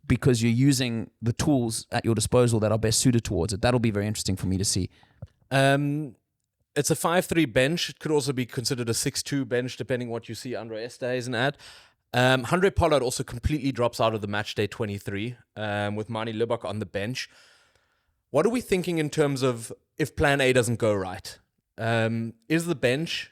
because you're using the tools at your disposal that are best suited towards it. That'll be very interesting for me to see. It's a 5-3 bench. It could also be considered a 6-2 bench, depending what you see Andre Esthuizen at. Handré Pollard also completely drops out of the match day 23 with Mani Lubbock on the bench. What are we thinking in terms of if plan A doesn't go right? Is the bench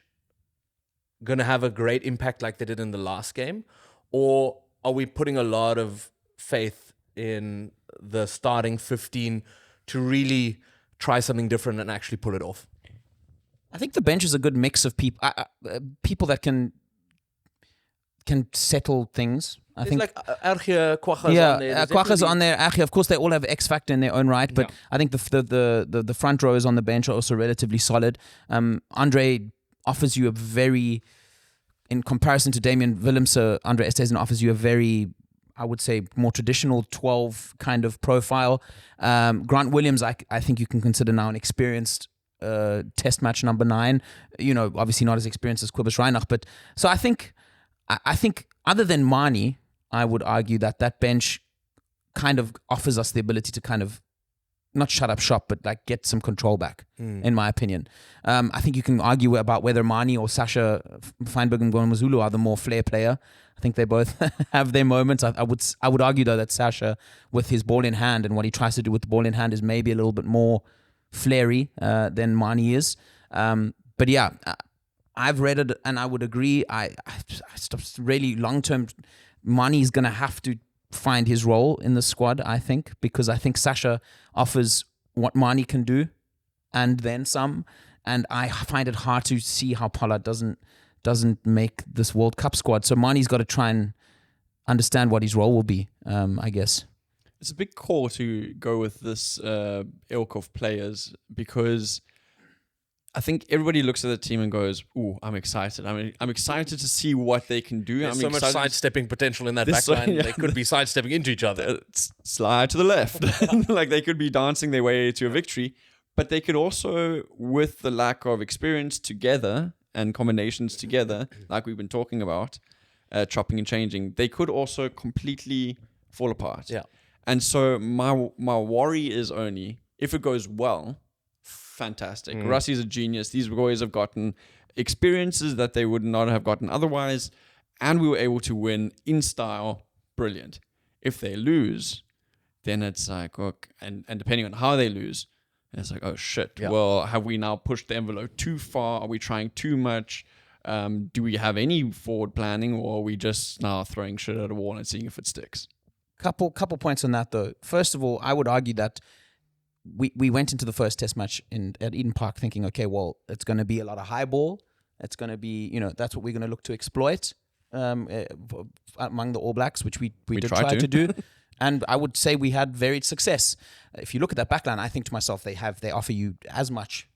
going to have a great impact like they did in the last game? Or are we putting a lot of faith in the starting 15 to really try something different and actually pull it off? I think the bench is a good mix of people that can settle things. I think like Archie, Quagga's on there. Quagga's on there. Archie, of course, they all have X factor in their own right, but I think the front rowers on the bench are also relatively solid. Andre offers you a very, in comparison to Damian Willemse, Andre Esthuizen offers you a very, I would say, more traditional 12 kind of profile. Grant Williams, I think you can consider now an experienced test match number 9. You know, obviously not as experienced as Kobus Reinach, but so I think other than Mani, I would argue that bench kind of offers us the ability to kind of not shut up shop, but like get some control back, in my opinion. I think you can argue about whether Mani or Sasha Feinberg and Ngomazulu are the more flair player. I think they both have their moments. I would argue though that Sasha, with his ball in hand and what he tries to do with the ball in hand, is maybe a little bit more flary than Mani is. But yeah, I've read it and I would agree. I really long term, Mani is going to have to find his role in the squad, I think, because I think Sasha offers what Mani can do and then some. And I find it hard to see how Pollard doesn't make this World Cup squad. So Mani's got to try and understand what his role will be, I guess. It's a big call to go with this ilk of players because I think everybody looks at the team and goes, "Ooh, I'm excited. I'm excited to see what they can do." There's so much sidestepping potential in that backline. They could be sidestepping into each other. Slide to the left. Like they could be dancing their way to a victory. But they could also, with the lack of experience together and combinations together, like we've been talking about, chopping and changing, they could also completely fall apart. Yeah. And so my worry is only, if it goes well, fantastic. Russi's a genius. These boys have gotten experiences that they would not have gotten otherwise, and we were able to win in style. Brilliant. If they lose, then it's like, okay, and depending on how they lose, it's like, oh shit. Yeah. Well, have we now pushed the envelope too far? Are we trying too much? Do we have any forward planning, or are we just now throwing shit at a wall and seeing if it sticks? Couple points on that though. First of all, I would argue that we went into the first test match at Eden Park thinking, okay, well, it's going to be a lot of high ball. It's going to be, that's what we're going to look to exploit among the All Blacks, which we did try to do. And I would say we had varied success. If you look at that backline, I think to myself, they offer you as much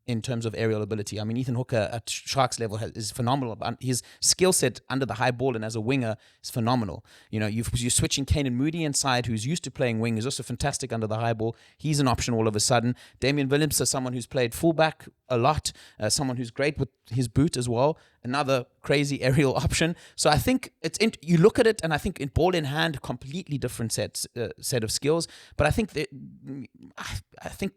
in terms of aerial ability. I mean, Ethan Hooker at Sharks level is phenomenal. His skill set under the high ball and as a winger is phenomenal. You know, you're switching Kanan Moody inside, who's used to playing wing, is also fantastic under the high ball. He's an option all of a sudden. Damian Willemse is someone who's played fullback a lot, someone who's great with his boot as well. Another crazy aerial option. So I think you look at it, and I think in ball in hand, completely different set of skills. But I think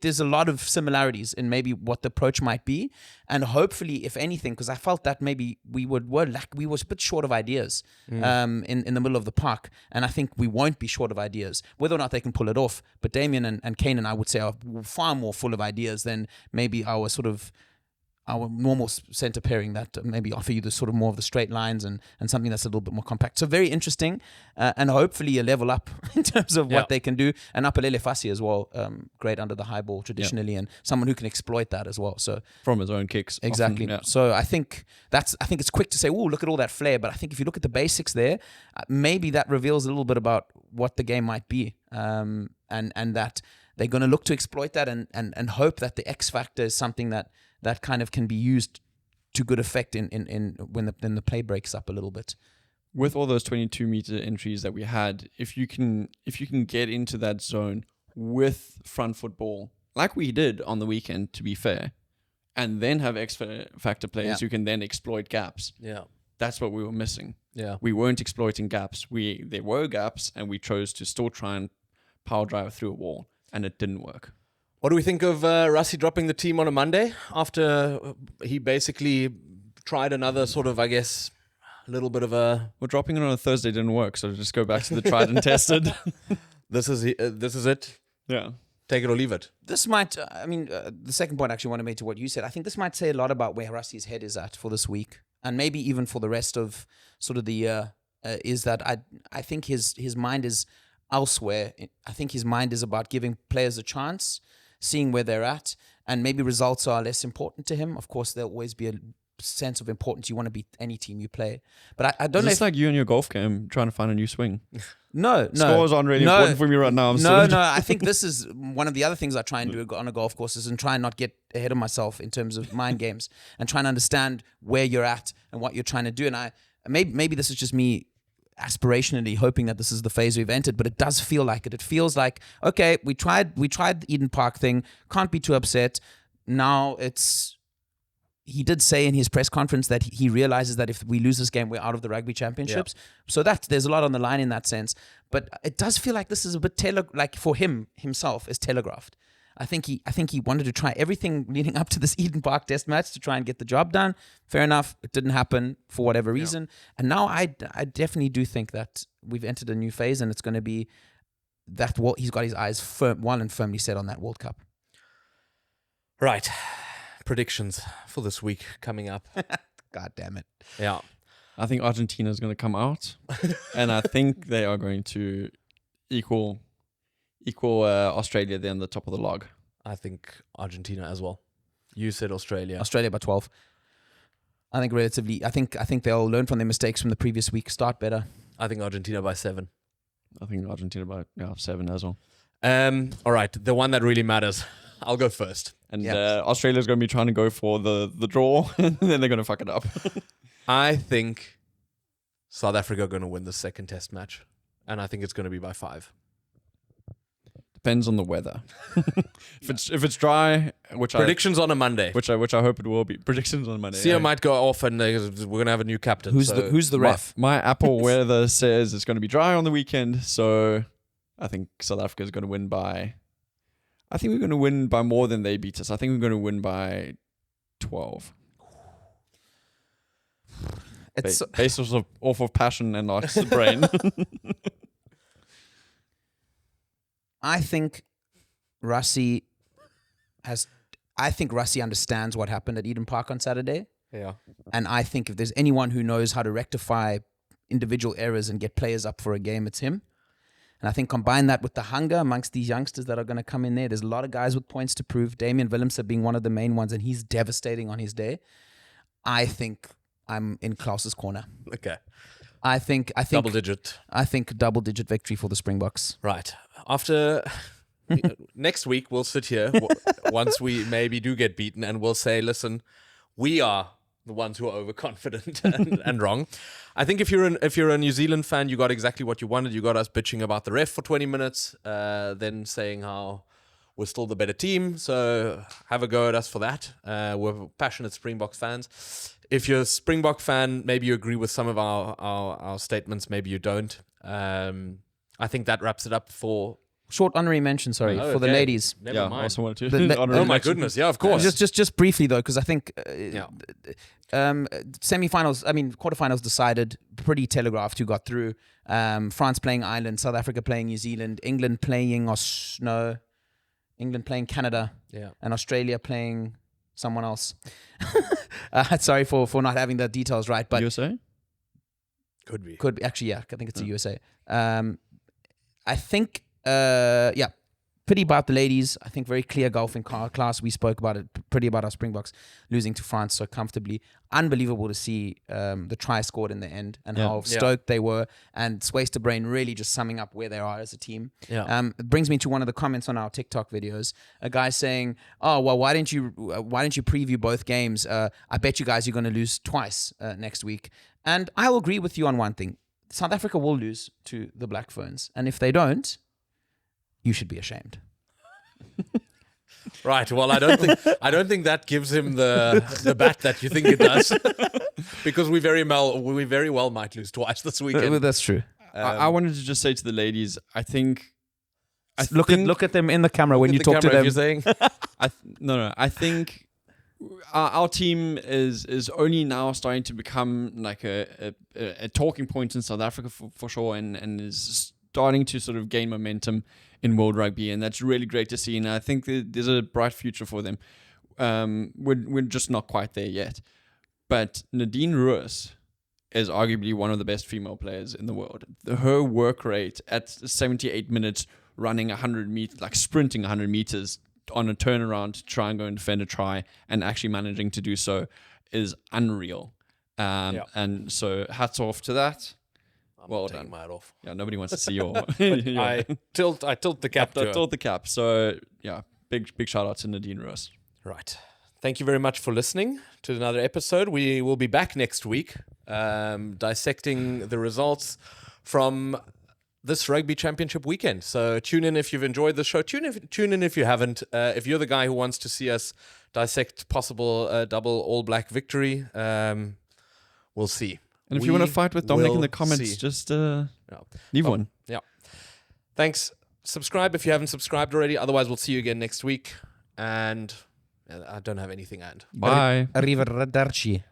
there's a lot of similarities in maybe what the approach might be, and hopefully, if anything, because I felt that maybe we were a bit short of ideas in the middle of the park, and I think we won't be short of ideas. Whether or not they can pull it off, but Damien and Kanan, I would say, are far more full of ideas than maybe our normal center pairing that maybe offer you the sort of more of the straight lines and something that's a little bit more compact. So very interesting, and hopefully a level up in terms of what they can do. And Apelele Fassi as well, great under the high ball traditionally, and someone who can exploit that as well. So from his own kicks, exactly. Often, yeah. So I think it's quick to say, oh, look at all that flair, but I think if you look at the basics there, maybe that reveals a little bit about what the game might be, and that they're going to look to exploit that and hope that the X factor is something that kind of can be used to good effect in when the play breaks up a little bit. With all those 22-meter entries that we had, if you can get into that zone with front foot ball, like we did on the weekend, to be fair, and then have X factor players who can then exploit gaps. Yeah, that's what we were missing. Yeah, we weren't exploiting gaps. There were gaps, and we chose to still try and power drive through a wall, and it didn't work. What do we think of Rassie dropping the team on a Monday after he basically tried another sort of, I guess, a little bit of a... Well, dropping it on a Thursday didn't work, so just go back to the tried and tested. This is it. Yeah. Take it or leave it. This might, the second point I actually want to make to what you said, I think this might say a lot about where Rassie's head is at for this week, and maybe even for the rest of sort of the year, is that I think his mind is elsewhere. I think his mind is about giving players a chance, seeing where they're at, and maybe results are less important to him. Of course, there'll always be a sense of importance. You want to beat any team you play. But I don't know. It's like you and your golf game trying to find a new swing. No. Scores aren't really important for me right now. No. I think this is one of the other things I try and do on a golf course is and try and not get ahead of myself in terms of mind games and trying to understand where you're at and what you're trying to do. And maybe this is just me aspirationally hoping that this is the phase we've entered, but it does feel like it. It feels like, okay, we tried the Eden Park thing, can't be too upset. Now he did say in his press conference that he realizes that if we lose this game, we're out of the rugby championships. Yeah. So there's a lot on the line in that sense. But it does feel like this is a bit like for himself is telegraphed. I think he wanted to try everything leading up to this Eden Park test match to try and get the job done. Fair enough. It didn't happen for whatever reason. Yeah. And now I definitely do think that we've entered a new phase, and it's going to be that he's got his eyes firmly set on that World Cup. Right. Predictions for this week coming up. God damn it. Yeah. I think Argentina is going to come out, and I think they are going to equal Australia there on the top of the log. I think Argentina as well. You said Australia. Australia by 12. I think relatively. I think they'll learn from their mistakes from the previous week. Start better. I think Argentina by 7. I think Argentina by 7 as well. All right, the one that really matters. I'll go first. And Australia's going to be trying to go for the draw, and then they're going to fuck it up. I think South Africa are going to win the second test match, and I think it's going to be by 5. Depends on the weather. if it's dry, predictions on a Monday, which I hope it will be. Predictions on Monday. Sia might go off, and we're going to have a new captain. Who's the ref? My Apple weather says it's going to be dry on the weekend, so I think South Africa is going to win by. I think we're going to win by more than they beat us. I think we're going to win by 12. It's based off of passion and not the brain. I think Rassie understands what happened at Eden Park on Saturday. Yeah. And I think if there's anyone who knows how to rectify individual errors and get players up for a game, it's him. And I think combine that with the hunger amongst these youngsters that are going to come in there. There's a lot of guys with points to prove. Damian Willemse being one of the main ones, and he's devastating on his day. I think I'm in Klaus's corner. Okay. I think double digit. I think double-digit victory for the Springboks. Right. After next week we'll sit here once we maybe do get beaten, and we'll say, listen, we are the ones who are overconfident and wrong. I think if you're a New Zealand fan, you got exactly what you wanted. You got us bitching about the ref for 20 minutes, then saying how we're still the better team. So have a go at us for that. We're passionate Springboks fans. If you're a Springbok fan, maybe you agree with some of our statements, maybe you don't. I think that wraps it up for... Short honorary mention, for the ladies. Never mind. Also wanted to. Oh my goodness, yeah, of course. Just briefly though, because I think semi-finals, quarterfinals decided, pretty telegraphed who got through. France playing Ireland, South Africa playing New Zealand, England playing Canada, and Australia playing someone else. Sorry for not having the details right, but USA could be actually, yeah. I think it's the USA. I think. Pretty about the ladies. I think very clear golfing class. We spoke about it, pretty about our Springboks losing to France so comfortably. Unbelievable to see the try scored in the end and how stoked they were. And Swayster Brain really just summing up where they are as a team. It brings me to one of the comments on our TikTok videos. A guy saying, "Oh well, why didn't you preview both games? I bet you guys you're going to lose twice next week." And I'll agree with you on one thing: South Africa will lose to the Black Ferns, and if they don't, you should be ashamed. Right. Well, I don't think that gives him the bat that you think it does, because we very well might lose twice this weekend. That's true. I wanted to just say to the ladies, I think look at them in the camera when you talk to them. You're saying, I think our team is only now starting to become like a talking point in South Africa for sure, and is starting to sort of gain momentum in world rugby, and that's really great to see. And I think there's a bright future for them. We're just not quite there yet. But Nadine Roos is arguably one of the best female players in the world. Her work rate at 78 minutes, running 100 meters, like sprinting 100 meters on a turnaround to try and go and defend a try, and actually managing to do so, is unreal. And so hats off to that. Well done. My hat off. Yeah, nobody wants to see your. I tilt the cap. I tilt the cap. So yeah, big shout out to Nadine Roos. Right. Thank you very much for listening to another episode. We will be back next week, dissecting the results from this rugby championship weekend. So tune in if you've enjoyed the show. Tune in if you haven't. If you're the guy who wants to see us dissect possible double All Black victory, we'll see. And if you want to fight with Dominic in the comments, just leave one. Yeah. Thanks. Subscribe if you haven't subscribed already. Otherwise, we'll see you again next week. And I don't have anything. Bye. Arrivederci.